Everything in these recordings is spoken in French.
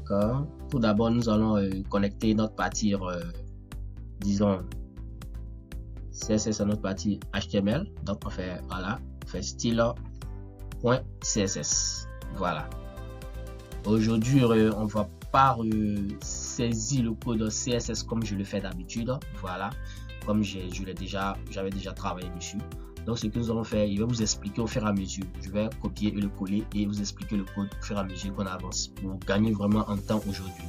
D'accord. Tout d'abord, nous allons connecter notre partie, disons, CSS à notre partie HTML. Donc, on fait, voilà, on fait style.css. Voilà. Aujourd'hui, on va pas saisir le code CSS comme je le fais d'habitude. Voilà. Comme j'avais déjà travaillé dessus. Donc, ce que nous allons faire, il va vous expliquer au fur et à mesure. Je vais copier et le coller et vous expliquer le code au fur et à mesure qu'on avance pour gagner vraiment en temps aujourd'hui.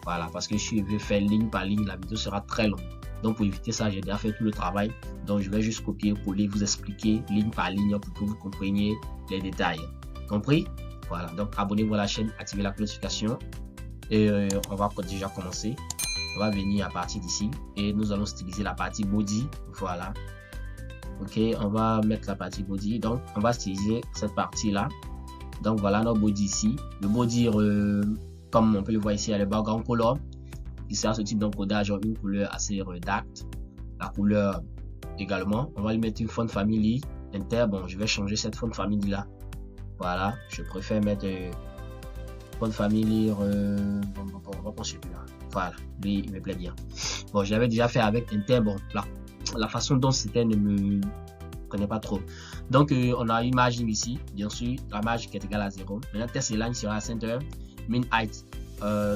Voilà, parce que si je veux faire ligne par ligne, la vidéo sera très longue. Donc, pour éviter ça, j'ai déjà fait tout le travail. Donc, je vais juste copier, coller, vous expliquer ligne par ligne pour que vous compreniez les détails. Compris? Voilà, donc abonnez-vous à la chaîne, activez la notification et on va déjà commencer. On va venir à partir d'ici et nous allons styliser la partie body. Voilà. Ok, on va mettre la partie body. Donc, on va styliser cette partie-là. Donc, voilà notre body ici. Le body, comme on peut le voir ici, il y a le background color. Ici, à ce type d'encodage, une couleur assez dark. La couleur également. On va lui mettre une font family inter. Bon, je vais changer cette font family-là. Voilà, je préfère mettre font family. On va prendre celui-là. Voilà, lui, il me plaît bien. Bon, je l'avais déjà fait avec inter. Bon, la façon dont c'était ne me connaît pas trop. Donc, on a une margin ici, bien sûr, la marge qui est égale à 0. Maintenant, test line sera à center, min height,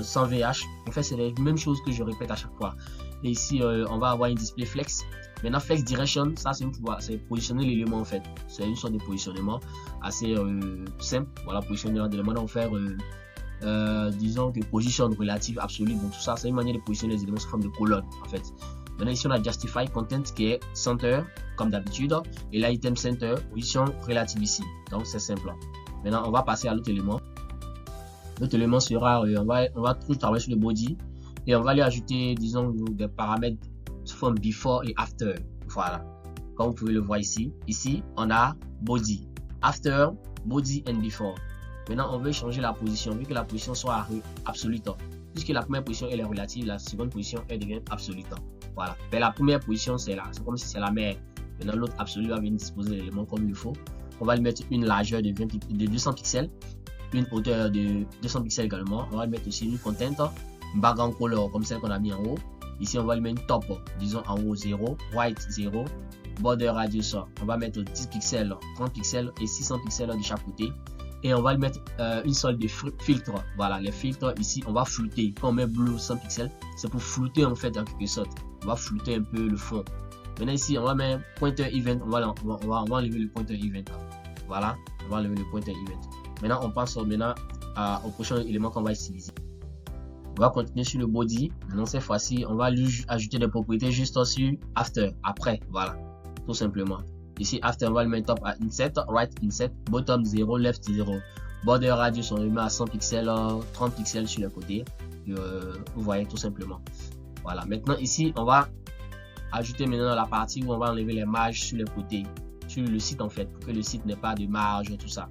sans VH. En fait, c'est les mêmes choses que je répète à chaque fois. Et ici, on va avoir une display flex. Maintenant, flex direction, ça, c'est positionner l'élément en fait. C'est une sorte de positionnement assez simple. Voilà, positionner l'élément. On va faire, disons que position relative absolue. Donc, tout ça, c'est une manière de positionner les éléments sous forme de colonne en fait. Maintenant, ici, on a Justify Content qui est Center, comme d'habitude. Et là, Item Center, position relative ici. Donc, c'est simple. Maintenant, on va passer à l'autre élément. L'autre élément sera, on va tout travailler sur le body. Et on va lui ajouter, disons, des paramètres sous forme Before et After. Voilà. Comme vous pouvez le voir ici. Ici, on a Body. After, Body and Before. Maintenant, on veut changer la position. Vu que la position soit absolue. Puisque la première position, elle est relative. La seconde position, elle devient absolue. Voilà. Mais la première position, c'est là. C'est comme si c'est la mère. Maintenant, l'autre absolu va venir disposer l'élément comme il faut. On va lui mettre une largeur de 200 pixels. Une hauteur de 200 pixels également. On va lui mettre aussi une content. Background color comme celle qu'on a mis en haut. Ici, on va lui mettre une top. Disons en haut 0. White 0. Border radius. On va mettre 10 pixels, 30 pixels et 600 pixels de chaque côté. Et on va lui mettre une sorte de filtre. Voilà, les filtres ici, on va flouter. Quand on met blue 100 pixels, c'est pour flouter en fait en quelque sorte. On va flouter un peu le fond. Maintenant ici, on va mettre pointer event. On va enlever le pointer event. Voilà, on va enlever le pointer event. Maintenant, on passe maintenant au prochain élément qu'on va utiliser. On va continuer sur le body. Maintenant, cette fois-ci, on va lui ajouter des propriétés juste sur after, après. Voilà, tout simplement. Ici, after, on va le mettre top à inset, right inset, bottom 0, left 0. Border radius, on le met à 100 pixels, 30 pixels sur le côté. Vous voyez tout simplement. Voilà, maintenant ici, on va ajouter maintenant la partie où on va enlever les marges sur les côtés, sur le site en fait, pour que le site n'ait pas de marge, tout ça.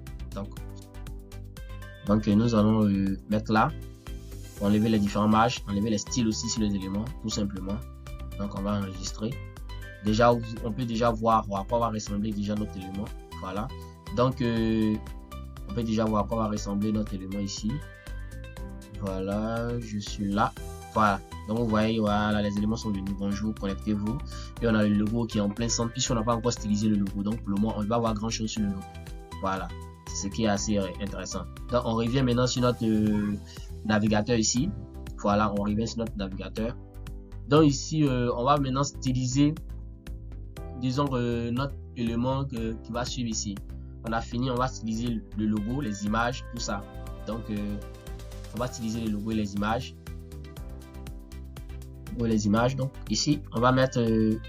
Donc nous allons mettre là, enlever les différentes marges, enlever les styles aussi sur les éléments, tout simplement. Donc on va enregistrer. Déjà, on peut déjà voir à quoi va ressembler déjà notre élément. Voilà. Donc on peut déjà voir à quoi va ressembler notre élément ici. Voilà, je suis là. Voilà. Donc vous voyez, voilà, les éléments sont venus. Bonjour, connectez-vous. Et on a le logo qui est en plein centre, puisqu'on n'a pas encore stylisé le logo. Donc pour le moment, on ne va pas voir grand chose sur le logo. Voilà. C'est ce qui est assez intéressant. Donc on revient maintenant sur notre navigateur ici. Voilà, on revient sur notre navigateur. Donc ici, on va maintenant styliser, disons, notre élément qui va suivre ici. On a fini, on va styliser le logo, les images, tout ça. Donc on va styliser le logo et les images. Donc ici, on va mettre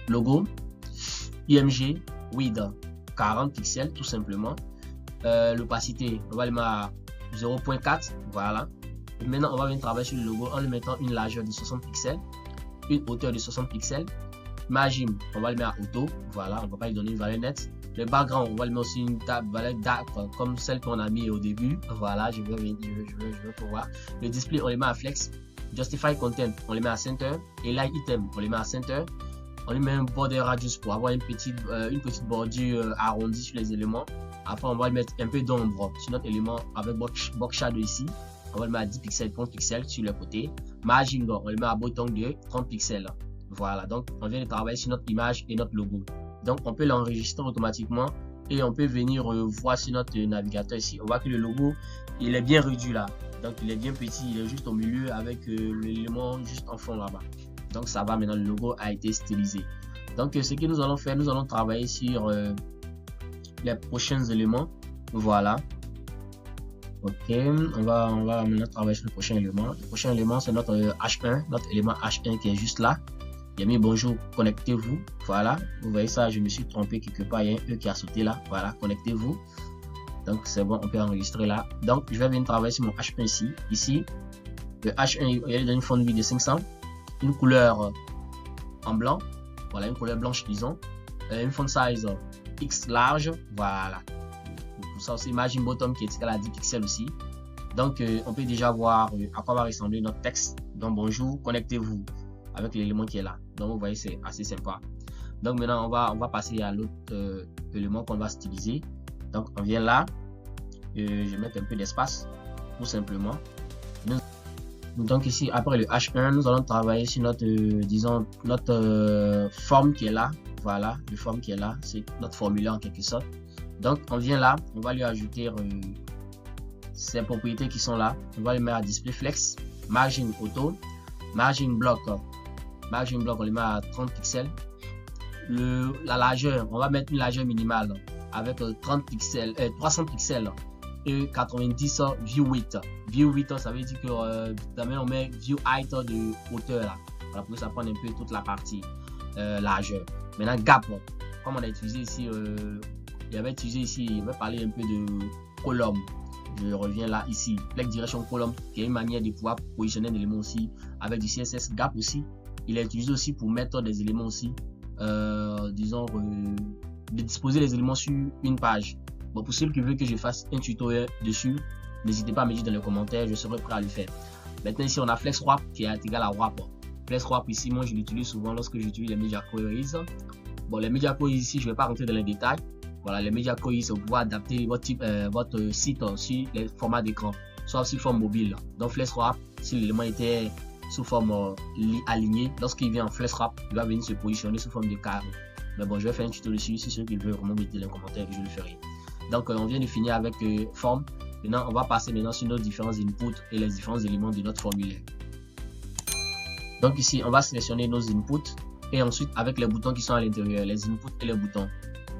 logo, IMG, width 40 pixels, tout simplement. L'opacité, on va le mettre à 0.4. Voilà. Et maintenant, on va venir travailler sur le logo en lui mettant une largeur de 60 pixels, une hauteur de 60 pixels. Margin, on va le mettre à auto. Voilà, on ne va pas lui donner une valeur nette. Le background, on va le mettre aussi une valeur dark comme celle qu'on a mis au début. Voilà, je vais pouvoir. Le display, on le met à flex. Justify content, on le met à center. Et line item, on le met à center. On lui met un border radius pour avoir une petite bordure arrondie sur les éléments. Après, on va lui mettre un peu d'ombre sur notre élément avec box shadow ici. on va le mettre à 10 pixels, 30 pixels sur le côté. Margin, on le met à bottom de 30 pixels. Voilà, donc on vient de travailler sur notre image et notre logo. Donc on peut l'enregistrer automatiquement et on peut venir voir sur notre navigateur ici. On voit que le logo, il est bien réduit là. Donc il est bien petit, il est juste au milieu avec l'élément juste en fond là-bas. Donc ça va, maintenant le logo a été stylisé. Donc ce que nous allons faire, nous allons travailler sur les prochains éléments. Voilà. Ok, on va maintenant travailler sur le prochain élément. Le prochain élément, c'est notre H1, notre élément H1 qui est juste là. Il y a mis bonjour, connectez-vous. Voilà, vous voyez ça, je me suis trompé quelque part, il y a un E qui a sauté là. Voilà, connectez-vous. Donc c'est bon, on peut enregistrer là. Donc je vais venir travailler sur mon H1 ici. Ici, le H1, il est dans une fond de vie de 500, une couleur en blanc. Voilà, une couleur blanche, disons. Une font size X large. Voilà. Pour ça aussi, margin bottom qui est égal à 10 pixels aussi. Donc, on peut déjà voir à quoi va ressembler notre texte. Donc, bonjour, connectez-vous avec l'élément qui est là. Donc, vous voyez, c'est assez sympa. Donc, maintenant, on va passer à l'autre élément qu'on va styliser. Donc, on vient là. Je vais mettre un peu d'espace, tout simplement. Donc, ici, après le H1, nous allons travailler sur notre, disons, notre forme qui est là. Voilà, la forme qui est là, c'est notre formulaire en quelque sorte. Donc, on vient là, on va lui ajouter ces propriétés qui sont là. On va le mettre à display flex, margin auto, margin block, on le met à 30 pixels. La largeur, on va mettre une largeur minimale avec 30 pixels, 300 pixels et 90 view width. View width, ça veut dire que on met view height de hauteur là, voilà, pour que ça prenne un peu toute la partie largeur. Maintenant, gap, comme on a utilisé ici, il avait utilisé ici, il va parler un peu de column. Je reviens là, ici, flex direction column, qui est une manière de pouvoir positionner un élément aussi avec du CSS gap aussi. Il est utilisé aussi pour mettre des éléments aussi, disons, de disposer les éléments sur une page. Bon, pour ceux qui veulent que je fasse un tutoriel dessus, n'hésitez pas à me dire dans les commentaires, je serai prêt à le faire. Maintenant, ici, on a flex wrap qui est égal à wrap. Flex wrap ici, moi, je l'utilise souvent lorsque j'utilise les media queries. Bon, les media queries ici, je ne vais pas rentrer dans les détails. Voilà, les media queries, c'est pour pouvoir adapter votre site sur les formats d'écran, soit sous forme mobile. Donc, flex wrap, si l'élément était sous forme alignée, lorsqu'il vient en flex wrap, il va venir se positionner sous forme de carré. Mais bon, je vais faire un tuto dessus. Si ceux qui veulent vraiment mettez les commentaires, je le ferai. Donc, on vient de finir avec forme. Maintenant, on va passer maintenant sur nos différents inputs et les différents éléments de notre formulaire. Donc ici, on va sélectionner nos inputs et ensuite avec les boutons qui sont à l'intérieur, les inputs et les boutons.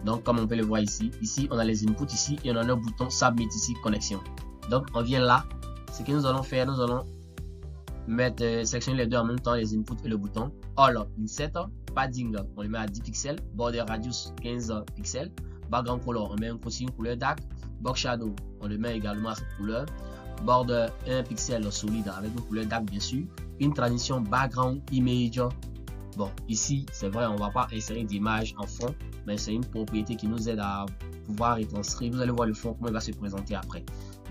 Donc, comme on peut le voir ici, on a les inputs ici et on a le bouton Submit ici, connexion. Donc, on vient là. Ce que nous allons faire, nous allons mettre, sélectionner les deux en même temps, les inputs et le bouton. All, Inset, Padding, on le met à 10 pixels. Border Radius, 15 pixels. Background Color, on met aussi une couleur dark. Box Shadow, on le met également à cette couleur. Border 1 pixel solide avec une couleur dark bien sûr. Une transition Background Image. Bon, ici, c'est vrai, on ne va pas insérer d'image en fond, mais c'est une propriété qui nous aide à pouvoir retranscrire. Vous allez voir le fond, comment il va se présenter après.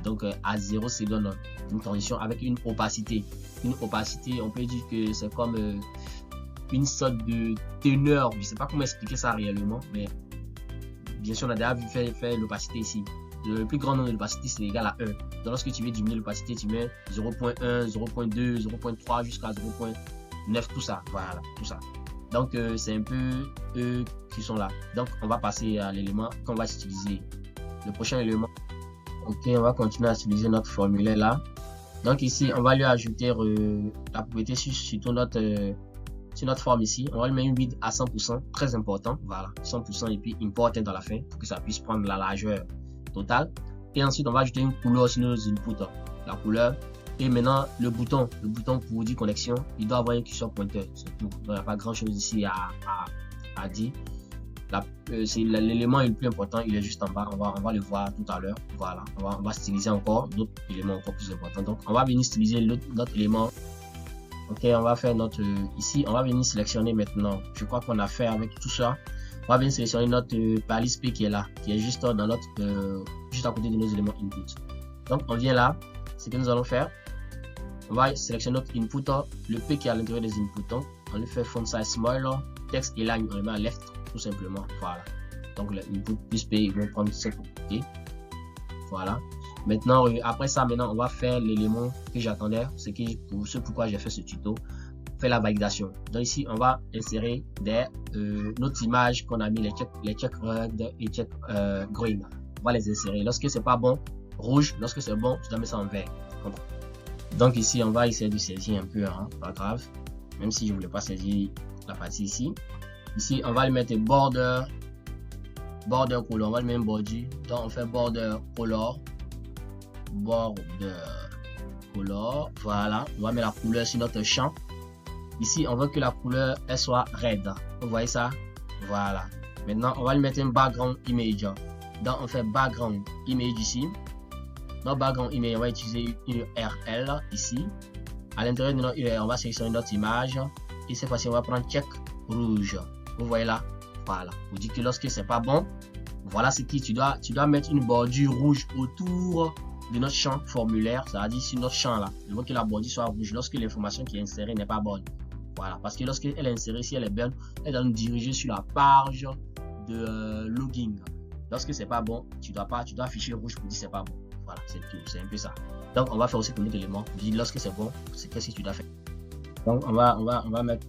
Donc, à 0, c'est donne une transition avec une opacité. Une opacité, on peut dire que c'est comme une sorte de teneur. Je ne sais pas comment expliquer ça réellement, mais bien sûr, on a déjà vu faire l'opacité ici. Le plus grand nombre de l'opacité, c'est égal à 1. Donc, lorsque tu veux diminuer l'opacité, tu mets 0.1, 0.2, 0.3 jusqu'à 0.9, tout ça. Voilà, tout ça. Donc, c'est un peu eux qui sont là. Donc, on va passer à l'élément qu'on va utiliser. Le prochain élément. Ok, on va continuer à utiliser notre formulaire là. Donc, ici, on va lui ajouter la propriété sur notre forme ici. On va lui mettre une width à 100%, très important. Voilà, 100% et puis important dans la fin pour que ça puisse prendre la largeur totale. Et ensuite, on va ajouter une couleur sur nos inputs. La couleur. Et maintenant, le bouton pour dire connexion, il doit avoir un curseur pointeur. C'est tout. Donc, il n'y a pas grand chose ici à dire. L'élément le plus important, il est juste en bas. On va le voir tout à l'heure. Voilà. On va styliser encore d'autres éléments encore plus importants. Donc, on va venir styliser notre élément. Ok, on va faire notre ici. On va venir sélectionner maintenant. Je crois qu'on a fait avec tout ça. On va venir sélectionner notre palette P qui est là, qui est juste dans notre juste à côté de nos éléments input. Donc, on vient là. Ce que nous allons faire, on va sélectionner notre input, le P qui est à l'intérieur des inputs. On lui fait font size small, text align, on le met à left, tout simplement. Voilà. Donc, l'input plus P, ils vont prendre cette propriété. Voilà. Maintenant, après ça, maintenant, on va faire l'élément que j'attendais, ce pourquoi j'ai fait ce tuto, faire la validation. Donc ici, on va insérer notre image qu'on a mis, les check red et check green. On va les insérer. Lorsque c'est pas bon, rouge. Lorsque c'est bon, tu dois mettre ça en vert. Donc ici, on va essayer de saisir un peu, hein, pas grave. Même si je voulais pas saisir la partie ici. Ici, on va le mettre border color. On va le mettre border. Donc on fait border color. Voilà, on va mettre la couleur sur notre champ. Ici on veut que la couleur elle soit red, vous voyez ça, voilà. Maintenant on va lui mettre un background image. Donc on fait background image ici. Notre background image, on va utiliser une URL ici. À l'intérieur de notre URL, on va sélectionner notre image et cette fois-ci on va prendre check rouge, vous voyez là, voilà. Vous dites que lorsque c'est pas bon, voilà ce qui tu dois mettre une bordure rouge autour de notre champ formulaire, c'est-à-dire sur notre champ là. Il faut que la bordure soit rouge lorsque l'information qui est insérée n'est pas bonne. Voilà, parce que lorsqu'elle est insérée, si elle est bonne, elle doit nous diriger sur la page de login. Lorsque c'est pas bon, tu dois afficher rouge pour dire c'est pas bon. Voilà, c'est tout, c'est un peu ça. Donc on va faire aussi pour notre élément. Lorsque c'est bon, c'est qu'est-ce que tu dois faire. Donc on va mettre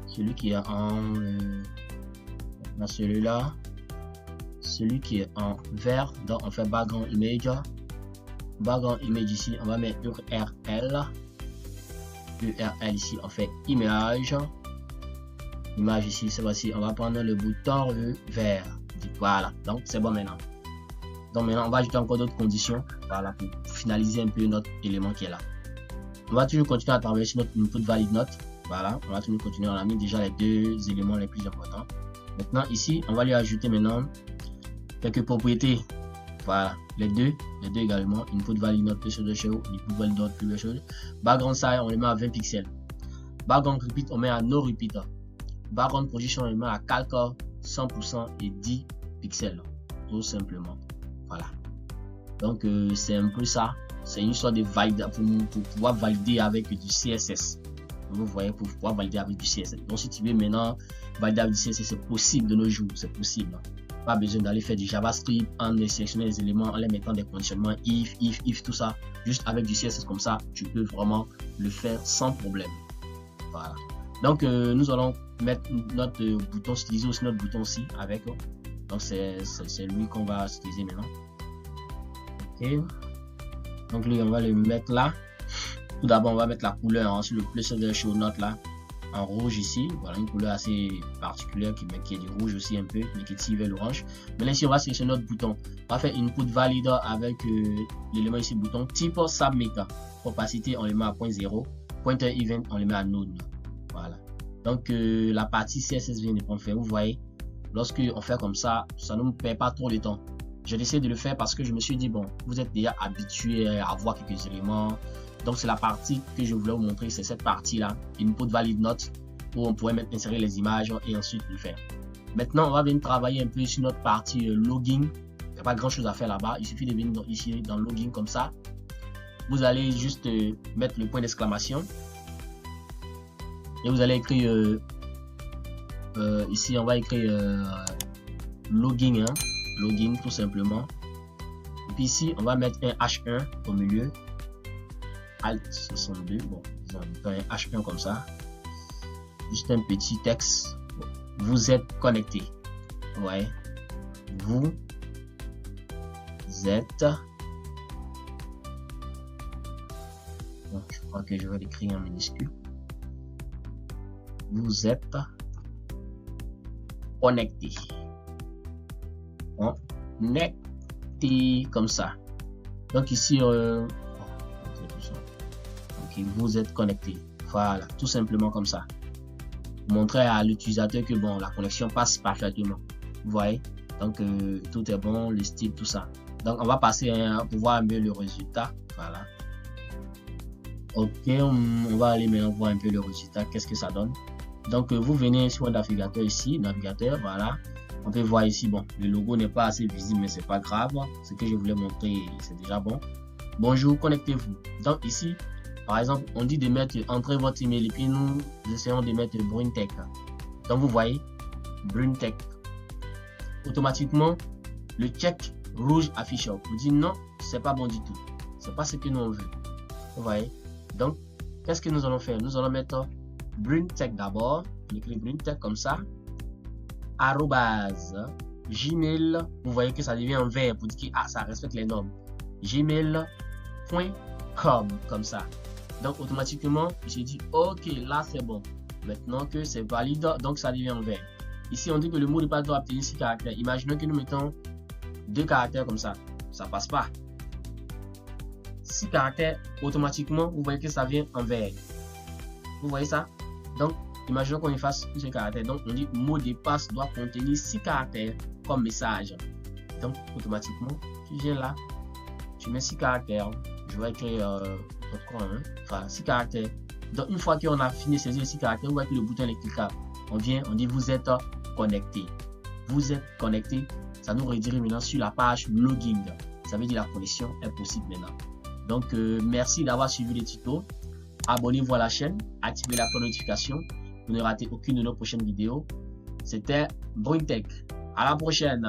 celui qui est en celui-là, celui qui est en vert. Donc on fait background image. Background image ici, on va mettre URL. URL ici, on fait image. Image ici, cette fois-ci, on va prendre le bouton vert. Voilà, donc c'est bon maintenant. Donc maintenant, on va ajouter encore d'autres conditions. Voilà, pour finaliser un peu notre élément qui est là. On va toujours continuer à travailler sur notre input valid note. Voilà, on va toujours continuer. On a mis déjà les deux éléments les plus importants. Maintenant, ici, on va lui ajouter maintenant quelques propriétés. Voilà, les deux également. Input valid note plus de show, input valid note plus de chose. Background size, on le met à 20 pixels. Background repeat, on met à no repeat. Background position, on le met à calque 100% et 10 pixels. Tout simplement. Voilà. Donc, c'est un peu ça. C'est une sorte de validation pour pouvoir valider avec du CSS. Vous voyez, pour pouvoir valider avec du CSS. Donc, si tu veux maintenant valider avec du CSS, c'est possible de nos jours. C'est possible. Pas besoin d'aller faire du JavaScript en sélectionnant les éléments, en les mettant des conditionnements, if, tout ça. Juste avec du CSS comme ça, tu peux vraiment le faire sans problème. Voilà. Donc, nous allons mettre notre bouton, styliser aussi notre bouton aussi avec. Donc, c'est lui qu'on va styliser maintenant. Ok. Donc, lui, on va le mettre là. Tout d'abord, on va mettre la couleur sur le plus de show note là. En rouge ici, voilà une couleur assez particulière qui est du rouge aussi un peu, mais qui tire vers l'orange. Maintenant ici on va sélectionner notre bouton, on va faire input valide avec l'élément ici bouton type submit, opacité on le met à 0.0, pointer event on le met à none. Voilà, donc la partie CSS vient de prendre fait. Vous voyez, lorsque on fait comme ça ne nous perd pas trop de temps. J'ai décidé de le faire parce que je me suis dit bon, vous êtes déjà habitué à voir quelques éléments. Donc c'est la partie que je voulais vous montrer, c'est cette partie là, input valid note, où on pourrait insérer les images et ensuite le faire. Maintenant on va venir travailler un peu sur notre partie login. Il n'y a pas grand chose à faire là-bas, il suffit de venir ici dans login comme ça. Vous allez juste mettre le point d'exclamation et vous allez écrire ici on va écrire login, hein, login tout simplement. Et puis ici on va mettre un H1 au milieu. Alt 62, bon, un H1 comme ça, juste un petit texte. Vous êtes connecté, ouais, vous êtes, bon, je crois que je vais l'écrire en minuscule, vous êtes connecté, connecté comme ça. Donc ici vous êtes connecté, voilà, tout simplement comme ça. Montrer à l'utilisateur que bon, la connexion passe parfaitement, vous voyez. Donc tout est bon, le style, tout ça. Donc on va passer pour voir un peu le résultat. Voilà, ok, on va aller maintenant voir un peu le résultat, qu'est-ce que ça donne. Donc vous venez sur le navigateur ici, navigateur, voilà, on peut voir ici, bon, le logo n'est pas assez visible, mais c'est pas grave, ce que je voulais montrer c'est déjà bon. Bonjour, connectez-vous. Donc ici par exemple, on dit de mettre entrer votre email et puis nous essayons de mettre BruneTech. Donc vous voyez, BruneTech. Automatiquement, le check rouge affiché. Vous dites non, c'est pas bon du tout. C'est pas ce que nous on veut. Vous voyez? Donc, qu'est-ce que nous allons faire? Nous allons mettre BrunTech d'abord. On écrit BrunTech comme ça. Arrobase Gmail. Vous voyez que ça devient en vert pour dire que ah, ça respecte les normes. Gmail.com comme ça. Donc, automatiquement, il se dit ok, là c'est bon. Maintenant que c'est valide, donc ça devient en vert. Ici, on dit que le mot de passe doit obtenir 6 caractères. Imaginons que nous mettons 2 caractères comme ça. Ça passe pas. 6 caractères, automatiquement, vous voyez que ça vient en vert. Vous voyez ça? Donc, imaginons qu'on efface ce caractère. Donc, on dit mot de passe doit contenir 6 caractères comme message. Donc, automatiquement, tu viens là, tu mets 6 caractères. Je vais écrire enfin 6 caractères. Donc, une fois qu'on a fini de saisir les 6 caractères, vous voyez que le bouton est cliquable. On vient, on dit vous êtes connecté. Vous êtes connecté. Ça nous redirige maintenant sur la page login. Ça veut dire la connexion est possible maintenant. Donc, merci d'avoir suivi les tutos. Abonnez-vous à la chaîne, activez la notification pour ne rater aucune de nos prochaines vidéos. C'était BrunTech. À la prochaine.